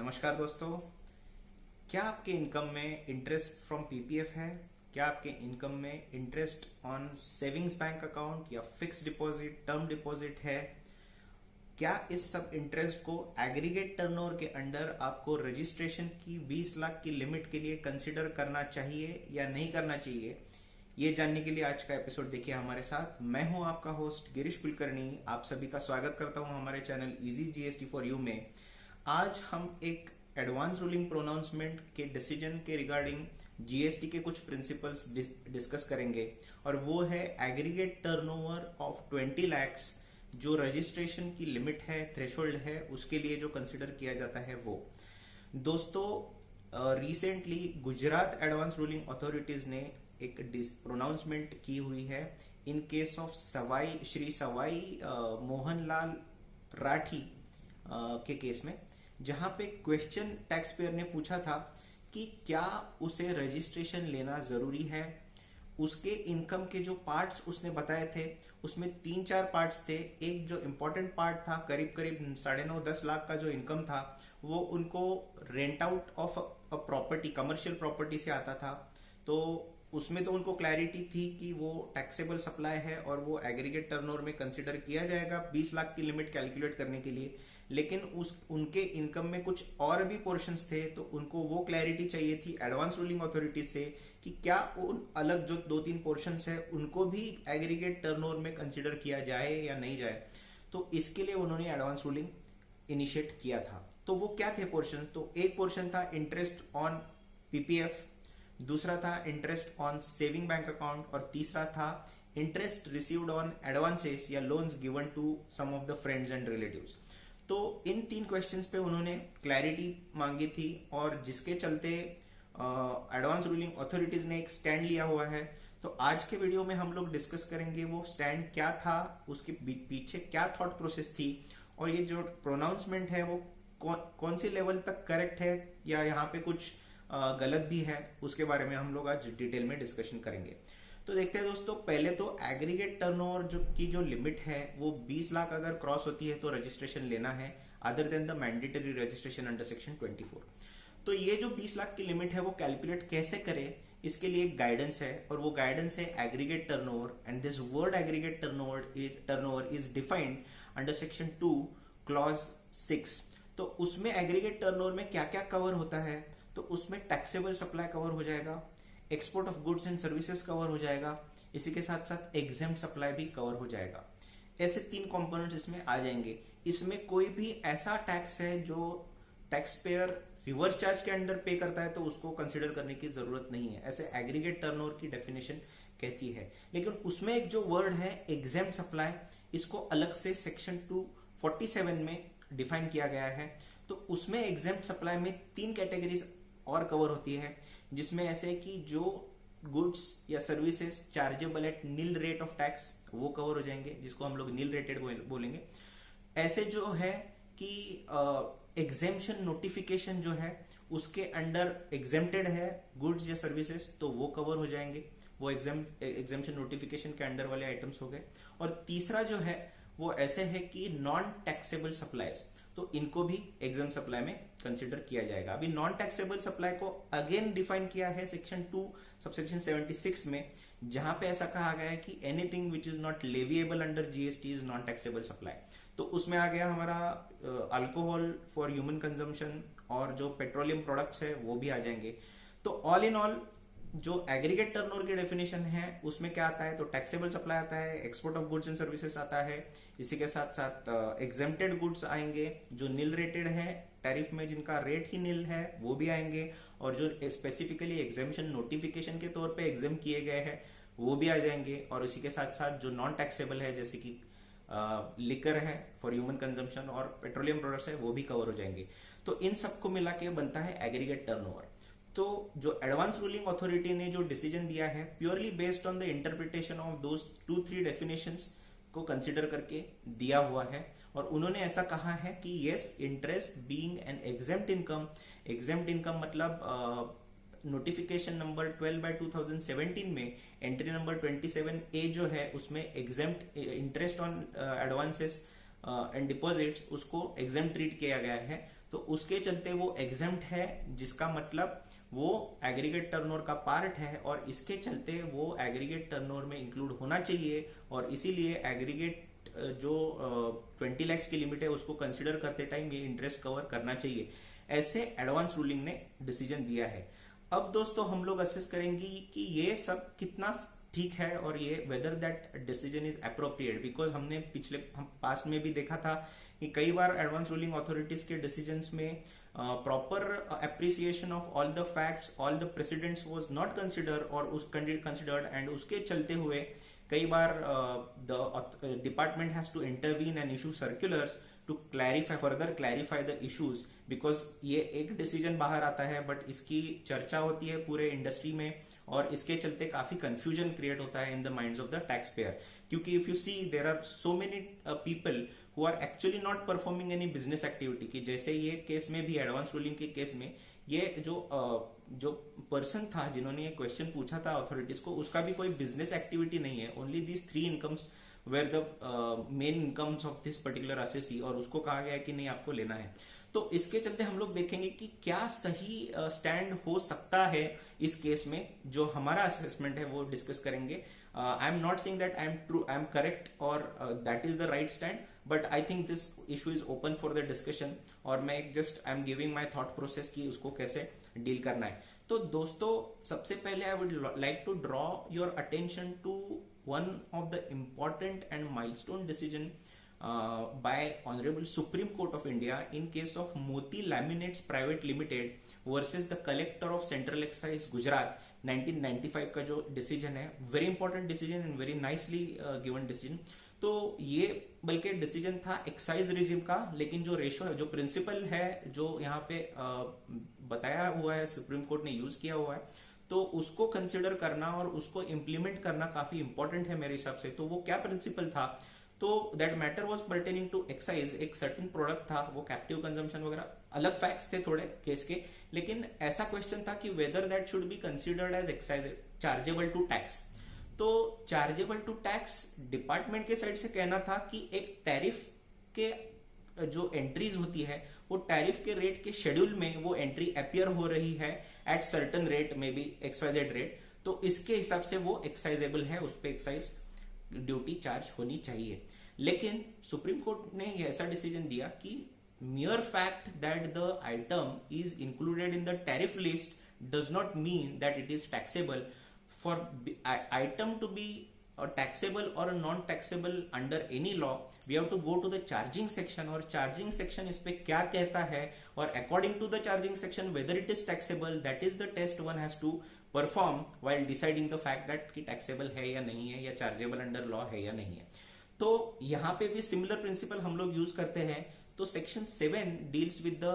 नमस्कार दोस्तों। क्या आपके इनकम में इंटरेस्ट फ्रॉम पीपीएफ है? क्या आपके इनकम में interest on savings bank account या फिक्स डिपॉजिट, टर्म डिपॉजिट है? क्या इस सब इंटरेस्ट को एग्रीगेट टर्नओवर के अंडर आपको रजिस्ट्रेशन की 20 लाख की लिमिट के लिए कंसिडर करना चाहिए या नहीं करना चाहिए? ये जानने के लिए आज का एपिसोड देखिए हमारे साथ। मैं हूं आपका होस्ट गिरीश कुलकर्णी। आप सभी का स्वागत करता हूं हमारे channel easy GST for you में। आज हम एक एडवांस रूलिंग प्रोनाउंसमेंट के डिसीजन के रिगार्डिंग जीएसटी के कुछ प्रिंसिपल्स डिस्कस करेंगे, और वो है एग्रीगेट टर्नओवर ऑफ 20 lakhs जो रजिस्ट्रेशन की लिमिट है, थ्रेशोल्ड है, उसके लिए जो कंसिडर किया जाता है वो। दोस्तों, recently Gujarat advance ruling authorities ने एक प्रोनाउंसमेंट की हुई है in case of Shri Sawai Mohanlal Rathi के केस में, जहां पे क्वेश्चन टैक्स पेयर ने पूछा था कि क्या उसे रजिस्ट्रेशन लेना जरूरी है। उसके इनकम के जो पार्ट्स उसने बताए थे उसमें 3-4 पार्ट्स थे। एक जो इंपॉर्टेंट पार्ट था, करीब करीब 9.5-10 लाख का जो इनकम था, वो उनको rent out of a property, commercial property से आता था। तो उसमें तो उनको क्लैरिटी थी कि वो टैक्सेबल सप्लाई है और वो एग्रीगेट टर्नओवर में कंसिडर किया जाएगा 20 लाख की लिमिट कैलकुलेट करने के लिए। लेकिन उनके इनकम में कुछ और भी पोर्शंस थे, तो उनको वो क्लैरिटी चाहिए थी एडवांस रूलिंग अथॉरिटी से कि क्या उन अलग जो 2-3 पोर्शंस है उनको भी एग्रीगेट टर्नओवर में कंसिडर किया जाए या नहीं जाए। तो इसके लिए उन्होंने एडवांस रूलिंग इनिशिएट किया था। तो वो क्या थे पोर्शन? तो एक पोर्शन था इंटरेस्ट ऑन पीपीएफ, दूसरा था interest on saving bank account, और तीसरा था इंटरेस्ट रिसीव्ड ऑन एडवांसेस या loans given to some of the friends and relatives. तो इन 3 क्वेश्चंस पे उन्होंने क्लैरिटी मांगी थी, और जिसके चलते एडवांस रूलिंग अथॉरिटीज ने एक स्टैंड लिया हुआ है। तो आज के वीडियो में हम लोग डिस्कस करेंगे वो स्टैंड क्या था, उसके पीछे क्या थॉट प्रोसेस थी, और ये जो प्रोनाउंसमेंट है वो कौन से लेवल तक करेक्ट है या यहाँ पे कुछ गलत भी है, उसके बारे में हम लोग आज डिटेल में डिस्कशन करेंगे। तो देखते हैं दोस्तों, पहले तो एग्रीगेट टर्नओवर जो लिमिट है वो 20 लाख अगर क्रॉस होती है तो रजिस्ट्रेशन लेना है, other than the mandatory registration under section 24। तो ये जो 20 लाख की लिमिट है वो कैलकुलेट कैसे करें, इसके लिए एक गाइडेंस है, और वो गाइडेंस है aggregate turnover. And this word aggregate turnover is defined under section 2 clause 6। तो उसमें एग्रीगेट टर्नओवर में क्या क्या कवर होता है? तो उसमें टैक्सेबल सप्लाई कवर हो जाएगा, export of goods and services cover हो जाएगा, इसी के साथ साथ एग्जेम्प्ट सप्लाई भी कवर हो जाएगा। ऐसे 3 कंपोनेंट्स इसमें आ जाएंगे। इसमें कोई भी ऐसा टैक्स है जो टैक्स पेयर रिवर्स चार्ज के अंडर पे करता है तो उसको कंसिडर करने की जरूरत नहीं है, ऐसे एग्रीगेट टर्नओवर की डेफिनेशन कहती है। लेकिन उसमें एक जो वर्ड है एग्जेम्प्ट सप्लाई, इसको अलग से सेक्शन 247 में डिफाइन किया गया है। तो उसमें एग्जेम्प्ट सप्लाई में 3 कैटेगरीज और कवर होती है, जिसमें ऐसे कि जो गुड्स या services chargeable at nil rate of tax वो कवर हो जाएंगे, जिसको हम लोग नील रेटेड बोलेंगे। ऐसे जो है कि एग्जेम्पशन नोटिफिकेशन जो है उसके अंडर एग्जेम्प्टेड है गुड्स या सर्विसेज, तो वो कवर हो जाएंगे, वो एग्जेम्पशन नोटिफिकेशन के अंडर वाले आइटम्स हो गए। और तीसरा जो है वो ऐसे है कि नॉन टैक्सेबल सप्लाईज, तो इनको भी एग्जाम सप्लाई में कंसिडर किया जाएगा। अभी नॉन टैक्सेबल सप्लाई को अगेन डिफाइन किया है सेक्शन 2 सबसेक्शन 76 में, जहां पे ऐसा कहा गया है कि anything which is not leviable under GST is non taxable supply. तो उसमें आ गया हमारा अल्कोहल फॉर ह्यूमन कंजम्पशन, और जो पेट्रोलियम प्रोडक्ट्स है वो भी आ जाएंगे। तो ऑल इन ऑल जो एग्रीगेट टर्नओवर की डेफिनेशन है उसमें क्या आता है? तो टैक्सेबल सप्लाई आता है, export of goods and services आता है, इसी के साथ साथ एग्जेम्प्टेड गुड्स आएंगे, जो नील रेटेड है टैरिफ में जिनका रेट ही नील है वो भी आएंगे, और जो स्पेसिफिकली एग्जेम्पशन नोटिफिकेशन के तौर पे एग्जाम किए गए हैं वो भी आ जाएंगे। और इसी के साथ साथ जो नॉन टैक्सेबल है, जैसे कि लिकर है फॉर ह्यूमन कंजम्पशन और पेट्रोलियम प्रोडक्ट्स है, वो भी कवर हो जाएंगे। तो इन सबको मिला के बनता है एग्रीगेट टर्नओवर। तो जो एडवांस रूलिंग अथॉरिटी ने जो डिसीजन दिया है purely based on the interpretation of those 2-3 definitions को कंसिडर करके दिया हुआ है, और उन्होंने ऐसा कहा है कि yes, interest being an exempt income मतलब नोटिफिकेशन नंबर 12/2017 में एंट्री नंबर 27A जो है उसमें exempt interest on advances and deposits उसको एग्जेम्प्ट ट्रीट किया गया है। तो उसके चलते वो एग्जेम्प्ट है, जिसका मतलब वो एग्रीगेट टर्नओवर का पार्ट है और इसके चलते वो एग्रीगेट टर्नओवर में इंक्लूड होना चाहिए और इसीलिए एग्रीगेट जो 20 लाख की लिमिट है उसको कंसिडर करते टाइम ये इंटरेस्ट कवर करना चाहिए, ऐसे एडवांस रूलिंग ने डिसीजन दिया है। अब दोस्तों हम लोग असेस करेंगे कि ये सब कितना ठीक है और ये whether that decision is appropriate, because हमने हम पास्ट में भी देखा था कि कई बार एडवांस रूलिंग अथॉरिटीज के डिसीजंस में proper appreciation of all the facts, all the precedents was not considered and उसके चलते हुए कई बार the department has to intervene and issue circulars to further clarify the issues, because ये एक decision बाहर आता है बट इसकी चर्चा होती है पूरे इंडस्ट्री में और इसके चलते काफी कंफ्यूजन क्रिएट होता है in the minds of the tax payer, क्योंकि if you see there are so many people who are actually not performing any business activity, की जैसे ये केस में भी एडवांस रूलिंग के केस में ये जो पर्सन था जिन्होंने ये क्वेश्चन पूछा था अथॉरिटीज को, उसका भी कोई बिजनेस एक्टिविटी नहीं है, only these 3 incomes were the main incomes of this particular assessee, और उसको कहा गया है कि नहीं आपको लेना है। तो इसके चलते हम लोग देखेंगे कि क्या सही स्टैंड हो सकता है इस केस में, जो हमारा असेसमेंट है वो डिस्कस करेंगे। I am not saying that I am correct और that is the right stand, but I think this issue is open for the discussion और मैं just I am giving my thought process की उसको कैसे deal करना है। तो दोस्तों सबसे पहले I would like to draw your attention to one of the important and milestone decision by Honorable Supreme Court of India in case of Moti Laminates Private Limited versus the Collector of Central Excise Gujarat 1995 का जो decision है, very important decision and very nicely given decision. तो ये बल्कि decision था excise regime का, लेकिन जो रेशो है, जो प्रिंसिपल है, जो यहाँ पे बताया हुआ है, सुप्रीम कोर्ट ने यूज किया हुआ है, तो उसको कंसिडर करना और उसको इंप्लीमेंट करना काफी इंपॉर्टेंट है मेरे हिसाब से। तो वो क्या प्रिंसिपल था, तो that matter was pertaining to excise, एक सर्टेन प्रोडक्ट था, वो कैप्टिव कंजम्पशन वगैरह, अलग फैक्ट्स थे थोड़े केस के, लेकिन ऐसा क्वेश्चन था कि whether that should be considered as excise chargeable to tax. तो चार्जेबल टू टैक्स डिपार्टमेंट के साइड से कहना था कि एक टैरिफ के जो एंट्रीज होती है वो टैरिफ के रेट के शेड्यूल में वो एंट्री अपियर हो रही है at certain rate, may be XYZ rate, तो इसके हिसाब से वो एक्साइजेबल है, उस पर एक्साइज ड्यूटी चार्ज होनी चाहिए। लेकिन सुप्रीम कोर्ट ने ऐसा डिसीजन दिया कि mere fact that the item is included in the tariff list does not mean that it is taxable. For item to be taxable or non-taxable under any law, we have to go to the charging section, और charging section इस पे क्या कहता है, और according to the charging section whether it is taxable, that is the test one has to perform while deciding the fact that कि taxable है या नहीं है, या chargeable under law है या नहीं है। तो यहाँ पे भी similar principle हम लोग यूज करते हैं। तो section 7 deals with the,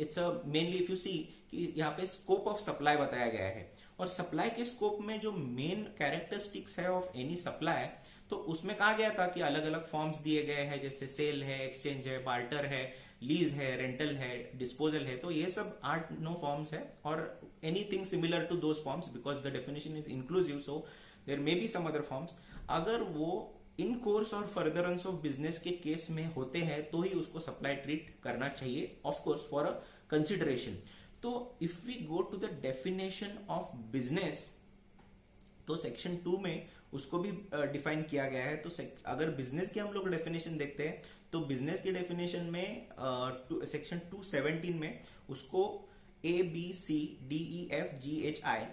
it's mainly if you see कि यहाँ पे स्कोप ऑफ सप्लाई बताया गया है, और सप्लाई के स्कोप में जो मेन कैरेक्टरिस्टिक्स है ऑफ एनी सप्लाई, तो उसमें कहा गया था कि अलग अलग फॉर्म्स दिए गए हैं, जैसे सेल है, एक्सचेंज है, बार्टर है, लीज है, रेंटल है, डिस्पोजल है, तो ये सब 8-9 फॉर्म्स है, और anything similar to those forms, because the definition is inclusive, so there may be some other forms. अगर वो इन कोर्स और फर्दरेंस ऑफ बिजनेस के केस में होते हैं तो ही उसको सप्लाई ट्रीट करना चाहिए, of course for a consideration. तो if we go to the definition of business, तो सेक्शन 2 में उसको भी डिफाइन किया गया है। तो अगर बिजनेस की हम लोग डेफिनेशन देखते हैं, तो बिजनेस की डेफिनेशन में सेक्शन 217 में उसको ABCDEFGHI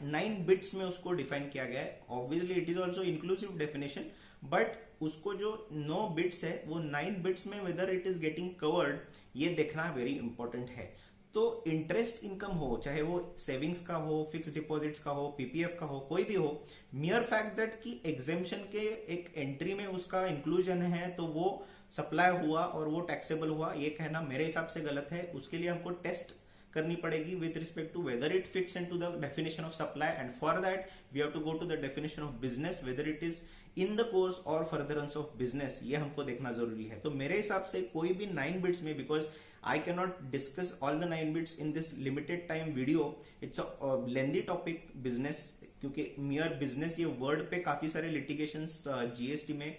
9 बिट्स में उसको डिफाइन किया गया है। Obviously it is also inclusive definition, but उसको जो 9 बिट्स है वो 9 बिट्स में weather it is getting covered, ये देखना वेरी इंपॉर्टेंट है। तो इंटरेस्ट इनकम हो, चाहे वो सेविंग्स का हो, फिक्स डिपॉजिट्स का हो, पीपीएफ का हो, कोई भी हो, मियर फैक्ट दैट कि एग्जेम्पशन के एक एंट्री में उसका इंक्लूजन है तो वो सप्लाई हुआ और वो टैक्सेबल हुआ, ये कहना मेरे हिसाब से गलत है। उसके लिए हमको टेस्ट करनी पड़ेगी with respect to whether it fits into the definition of supply, and for that we have to go to the definition of business, whether it is in the course और फर्दरेंस ऑफ बिजनेस, ये हमको देखना जरूरी है। तो मेरे हिसाब से कोई भी 9 बिट्स में, because I cannot discuss all the 9 bits in this limited time video. It's a lengthy topic business, क्योंकि mere business ये word पे काफी सारे litigations GST में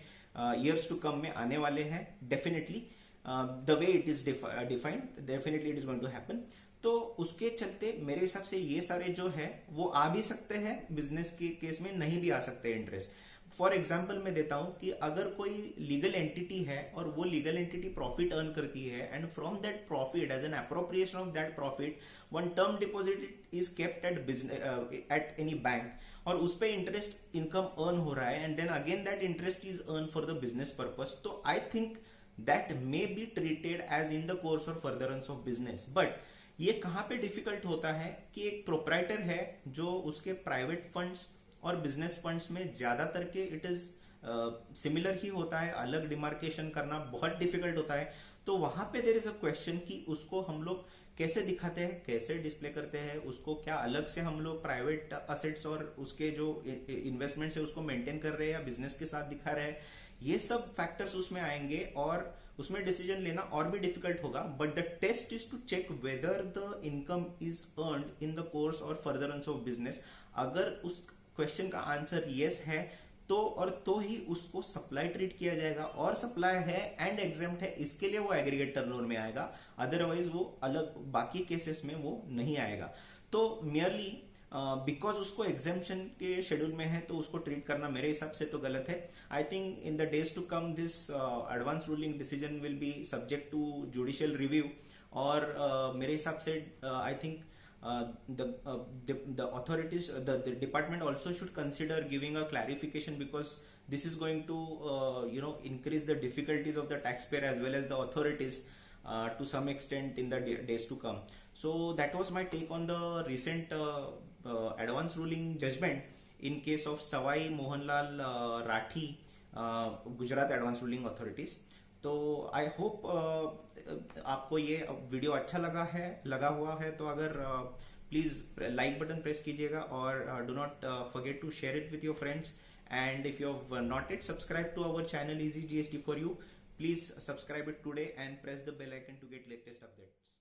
years to come में आने वाले हैं definitely. The way it is defined, definitely it is going to happen. तो उसके चलते मेरे हिसाब से ये सारे जो है वो आ भी सकते हैं बिजनेस के केस में, नहीं भी आ सकते इंटरेस्ट। फॉर एग्जाम्पल मैं देता हूं कि अगर कोई लीगल एंटिटी है और वो लीगल एंटिटी प्रॉफिट अर्न करती है and from that profit as an appropriation of that profit one term deposit is kept at business at any bank, और उस पर इंटरेस्ट इनकम अर्न हो रहा है and then again that interest is earn for the business purpose, तो I think that may be treated as in the course और furtherance of business. But ये कहां पे डिफिकल्ट होता है कि एक प्रोप्राइटर है जो उसके प्राइवेट फंड्स और बिजनेस फंड्स में ज्यादातर के इट इज सिमिलर ही होता है, अलग डिमार्केशन करना बहुत डिफिकल्ट होता है। तो वहां पे देयर इज अ क्वेश्चन कि उसको हम लोग कैसे दिखाते हैं, कैसे डिस्प्ले करते हैं, उसको क्या अलग से हम लोग प्राइवेट असेट्स और उसके जो इन्वेस्टमेंट्स है उसको मेंटेन कर रहे हैं या बिजनेस के साथ दिखा रहे हैं, ये सब फैक्टर्स उसमें आएंगे और उसमें डिसीजन लेना और भी डिफिकल्ट होगा। But the test is to check whether the income is earned in the course और फर्दरेंस ऑफ बिजनेस। अगर उस क्वेश्चन का आंसर यस है तो ही उसको सप्लाई ट्रीट किया जाएगा, और सप्लाई है एंड एग्जेम्प्ट है इसके लिए वो एग्रीगेट टर्नओवर में आएगा, अदरवाइज वो अलग बाकी केसेस में वो नहीं आएगा। तो मियरली बिकॉज उसको एग्जेम्पशन के शेड्यूल में है तो उसको ट्रीट करना मेरे हिसाब से तो गलत है। I think in the days to come this advance ruling decision will be subject to judicial review, और मेरे हिसाब से I think the authorities, the department also should consider giving a clarification, because this is going to increase the difficulties of the taxpayer as well as the authorities to some extent in the days to come. So that was my take on the recent advance ruling judgment in case of Savai Mohanlal Rathi Gujarat Advance Ruling Authorities. तो I hope आपको ये video अच्छा लगा हुआ है, तो अगर please like button press कीजिएगा और do not forget to share it with your friends, and if you have not yet subscribed to our channel Easy GST for You, please subscribe it today and press the bell icon to get latest updates.